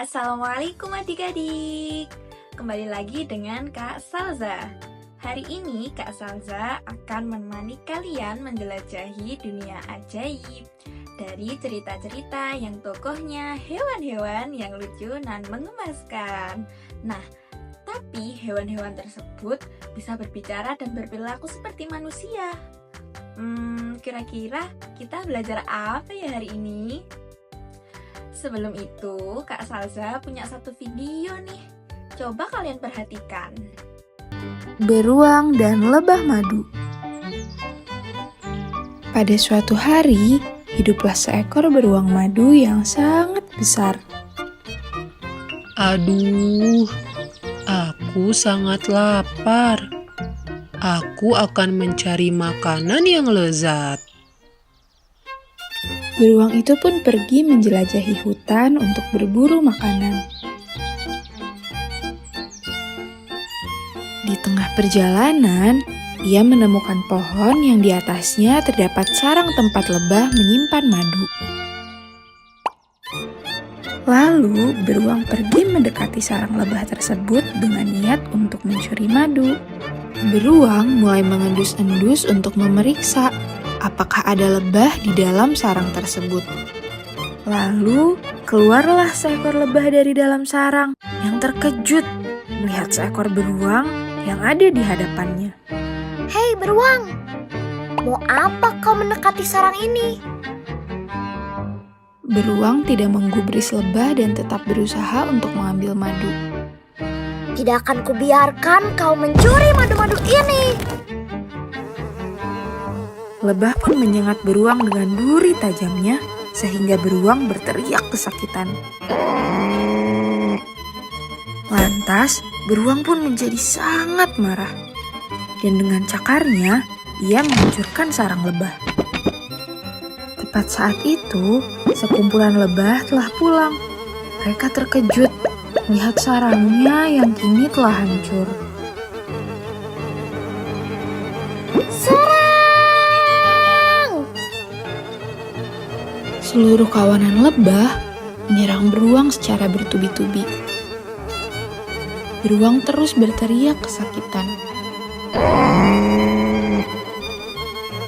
Assalamualaikum adik-adik. Kembali lagi dengan Kak Salza. Hari ini Kak Salza akan menemani kalian menjelajahi dunia ajaib dari cerita-cerita yang tokohnya hewan-hewan yang lucu dan mengemaskan. Nah, tapi hewan-hewan tersebut bisa berbicara dan berperilaku seperti manusia. Kira-kira kita belajar apa ya hari ini? Sebelum itu, Kak Salza punya satu video nih. Coba kalian perhatikan. Beruang dan lebah madu. Pada suatu hari, hiduplah seekor beruang madu yang sangat besar. Aduh, aku sangat lapar. Aku akan mencari makanan yang lezat. Beruang itu pun pergi menjelajahi hutan untuk berburu makanan. Di tengah perjalanan, ia menemukan pohon yang di atasnya terdapat sarang tempat lebah menyimpan madu. Lalu, beruang pergi mendekati sarang lebah tersebut dengan niat untuk mencuri madu. Beruang mulai mengendus-endus untuk memeriksa apakah ada lebah di dalam sarang tersebut. Lalu, keluarlah seekor lebah dari dalam sarang yang terkejut melihat seekor beruang yang ada di hadapannya. Hei beruang, mau apa kau mendekati sarang ini? Beruang tidak menggubris lebah dan tetap berusaha untuk mengambil madu. Tidak akan kubiarkan kau mencuri madu-madu ini. Lebah pun menyengat beruang dengan duri tajamnya sehingga beruang berteriak kesakitan. Lantas, beruang pun menjadi sangat marah. Dan dengan cakarnya, ia menghancurkan sarang lebah. Tepat saat itu, sekumpulan lebah telah pulang. Mereka terkejut melihat sarangnya yang kini telah hancur. Seluruh kawanan lebah menyerang beruang secara bertubi-tubi. Beruang terus berteriak kesakitan.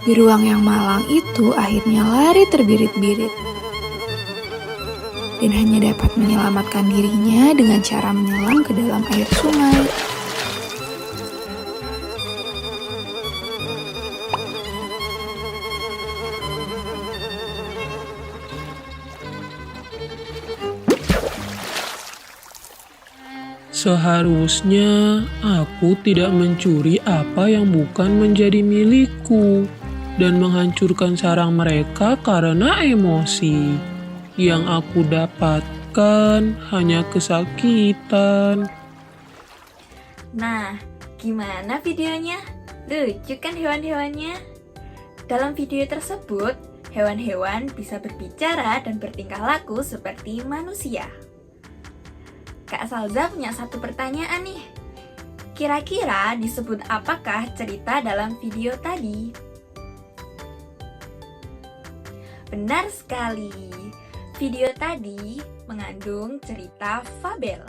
Beruang yang malang itu akhirnya lari terbirit-birit dan hanya dapat menyelamatkan dirinya dengan cara menyelam ke dalam air sungai. Seharusnya aku tidak mencuri apa yang bukan menjadi milikku dan menghancurkan sarang mereka karena emosi. Yang aku dapatkan hanya kesakitan. Nah, gimana videonya? Lucu kan hewan-hewannya? Dalam video tersebut, hewan-hewan bisa berbicara dan bertingkah laku seperti manusia. Kak Salza punya satu pertanyaan nih. Kira-kira disebut apakah cerita dalam video tadi? Benar sekali. Video tadi mengandung cerita fabel.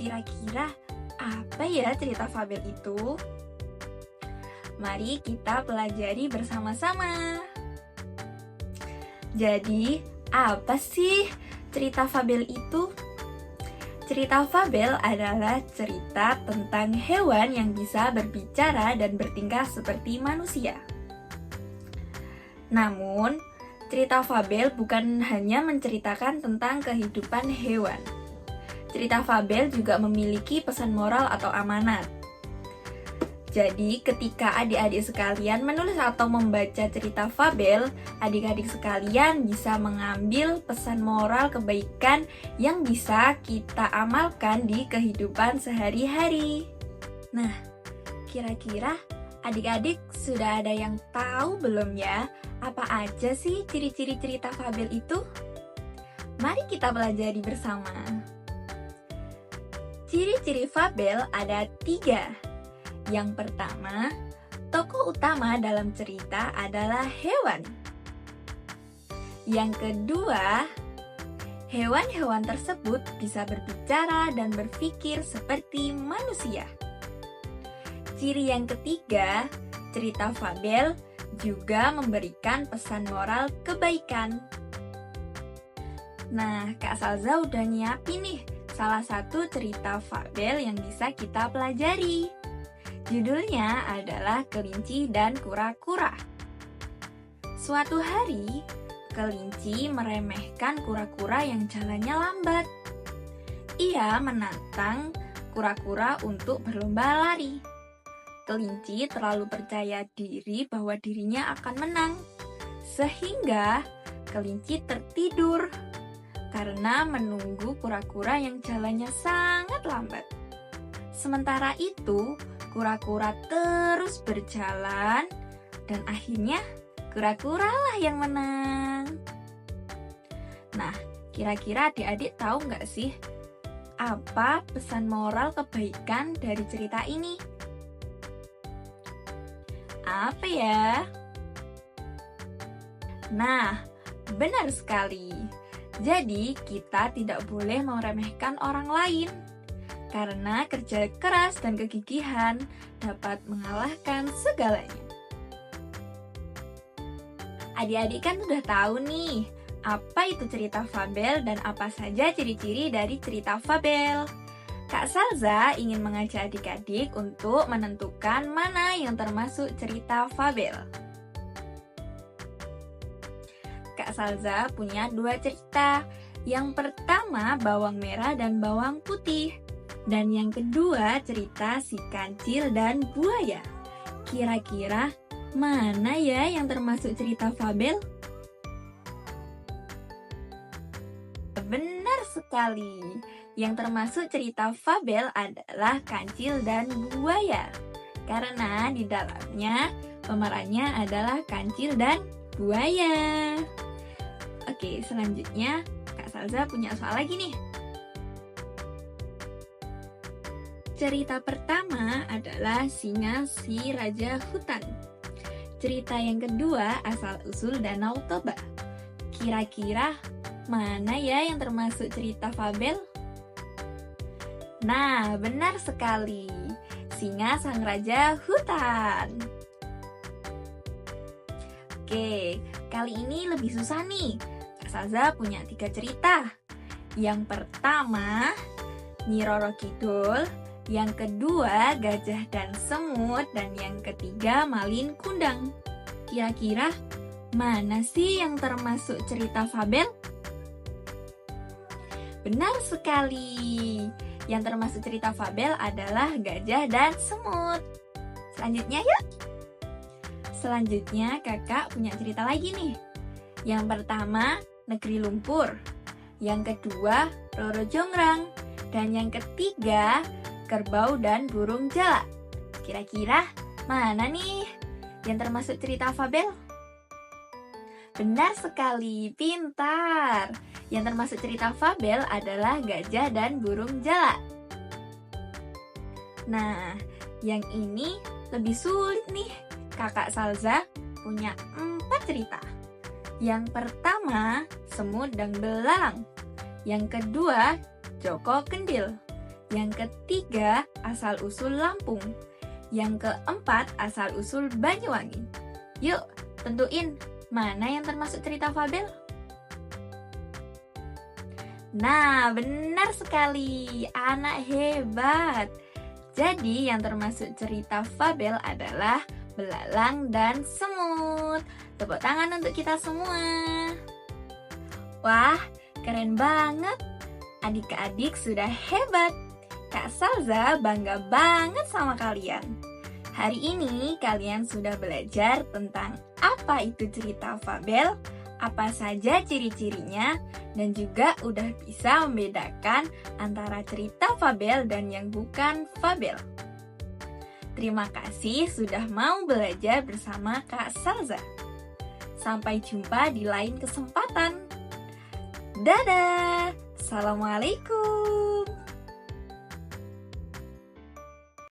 Kira-kira apa ya cerita fabel itu? Mari kita pelajari bersama-sama. Jadi, apa sih cerita fabel itu? Cerita fabel adalah cerita tentang hewan yang bisa berbicara dan bertingkah seperti manusia. Namun, cerita fabel bukan hanya menceritakan tentang kehidupan hewan. Cerita fabel juga memiliki pesan moral atau amanat. Jadi, ketika adik-adik sekalian menulis atau membaca cerita fabel, adik-adik sekalian bisa mengambil pesan moral kebaikan yang bisa kita amalkan di kehidupan sehari-hari. Nah, kira-kira adik-adik sudah ada yang tahu belum ya? Apa aja sih ciri-ciri cerita fabel itu? Mari kita pelajari bersama. Ciri-ciri fabel ada 3. Yang pertama, tokoh utama dalam cerita adalah hewan. Yang kedua, Hewan-hewan tersebut bisa berbicara dan berpikir seperti manusia. Ciri yang ketiga, cerita fabel juga memberikan pesan moral kebaikan. Nah, Kak Salza udah nyiapin nih salah satu cerita fabel yang bisa kita pelajari. Judulnya adalah Kelinci dan Kura-kura. Suatu hari, kelinci meremehkan kura-kura yang jalannya lambat. Ia menantang kura-kura untuk berlomba lari. Kelinci terlalu percaya diri bahwa dirinya akan menang, sehingga kelinci tertidur karena menunggu kura-kura yang jalannya sangat lambat. Sementara itu, kura-kura terus berjalan dan akhirnya kura-kuralah yang menang. Nah, kira-kira adik-adik tahu nggak sih apa pesan moral kebaikan dari cerita ini? Apa ya? Nah, benar sekali. Jadi, kita tidak boleh meremehkan orang lain karena kerja keras dan kegigihan dapat mengalahkan segalanya. Adik-adik kan udah tahu nih, apa itu cerita fabel dan apa saja ciri-ciri dari cerita fabel. Kak Salza ingin mengajak adik-adik untuk menentukan mana yang termasuk cerita fabel. Kak Salza punya 2 cerita. Yang pertama bawang merah dan bawang putih. Dan yang kedua cerita si kancil dan buaya. Kira-kira mana ya yang termasuk cerita fabel? Benar sekali. Yang termasuk cerita fabel adalah kancil dan buaya. Karena di dalamnya pemerannya adalah kancil dan buaya. Oke, selanjutnya Kak Salza punya soal lagi nih. Cerita pertama adalah Singa si Raja Hutan. Cerita yang kedua asal-usul Danau Toba. Kira-kira mana ya yang termasuk cerita fabel? Nah, benar sekali. Singa sang Raja Hutan. Oke, kali ini lebih susah nih. Kak Salza punya 3 cerita. Yang pertama, Nyi Roro Kidul. Yang kedua, Gajah dan Semut. Dan yang ketiga, Malin Kundang. Kira-kira mana sih yang termasuk cerita fabel? Benar sekali. Yang termasuk cerita fabel adalah Gajah dan Semut. Selanjutnya yuk. Selanjutnya kakak punya cerita lagi nih. Yang pertama, Negeri Lumpur. Yang kedua, Roro Jongrang. Dan yang ketiga, Kerbau dan Burung Jalak. Kira-kira mana nih yang termasuk cerita fabel? Benar sekali, pintar. Yang termasuk cerita fabel adalah Gajah dan Burung Jalak. Nah, yang ini lebih sulit nih. Kakak Salza punya 4 cerita. Yang pertama, Semut dan Belalang. Yang kedua, Joko Kendil. Yang ketiga, asal-usul Lampung. Yang keempat, asal-usul Banyuwangi. Yuk, tentuin mana yang termasuk cerita fabel? Nah, benar sekali. Anak hebat. Jadi, yang termasuk cerita fabel adalah Belalang dan Semut. Tepuk tangan untuk kita semua. Wah, keren banget. Adik-adik sudah hebat. Kak Salza bangga banget sama kalian. Hari ini kalian sudah belajar tentang apa itu cerita fabel, apa saja ciri-cirinya, dan juga udah bisa membedakan antara cerita fabel dan yang bukan fabel. Terima kasih sudah mau belajar bersama Kak Salza. Sampai jumpa di lain kesempatan. Dadah! Assalamualaikum.